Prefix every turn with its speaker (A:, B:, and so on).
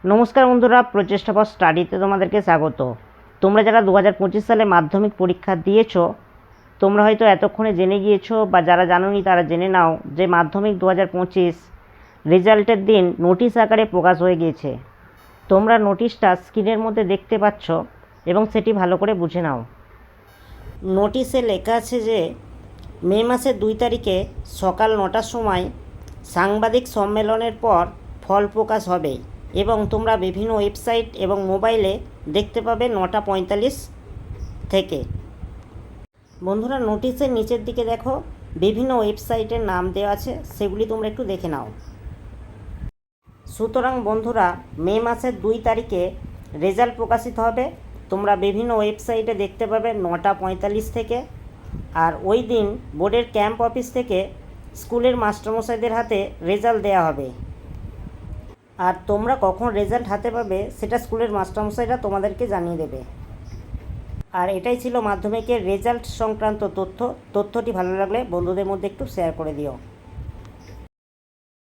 A: নমস্কার বন্ধুরা, প্রচেষ্টা ফর স্টাডিতে তোমাদেরকে স্বাগত। তোমরা যারা 2025 সালে মাধ্যমিক পরীক্ষা দিয়েছো, তোমরা হয়তো এতক্ষণে জেনে গিয়েছো, বা যারা জানোনি তারা জেনে নাও যে মাধ্যমিক 2025 রেজাল্টের দিন নোটিশ আকারে প্রকাশ হয়ে গিয়েছে। তোমরা নোটিশটা স্ক্রিনের মধ্যে দেখতে পাচ্ছ এবং সেটি ভালো করে বুঝে নাও। নোটিশে লেখা আছে যে মে মাসের 2 তারিখে সকাল 9টার সময় সাংবাদিক সম্মেলনের পর ফল প্রকাশ হবে এবং তোমরা বিভিন্ন ওয়েবসাইট এবং মোবাইলে দেখতে পাবে 9:45 থেকে। বন্ধুরা, নোটিশের নিচের দিকে দেখো বিভিন্ন ওয়েবসাইটের নাম দেওয়া আছে, সেগুলি তোমরা একটু দেখে নাও। সুতরাং বন্ধুরা, মে মাসের 2 তারিখে রেজাল্ট প্রকাশিত হবে। তোমরা বিভিন্ন ওয়েবসাইটে দেখতে পাবে 9:45 থেকে। আর ওই দিন বোর্ডের ক্যাম্প অফিস থেকে স্কুলের মাস্টারমশাইদের হাতে রেজাল্ট দেওয়া হবে। আর তোমরা কখন রেজাল্ট হাতে পাবে সেটা স্কুলের মাস্টারমশাইরা তোমাদেরকে জানিয়ে দেবে। আর এটাই ছিল মাধ্যমিকের রেজাল্ট সংক্রান্ত তথ্যটি ভালো লাগলে বন্ধুদের মধ্যে একটু শেয়ার করে দিও।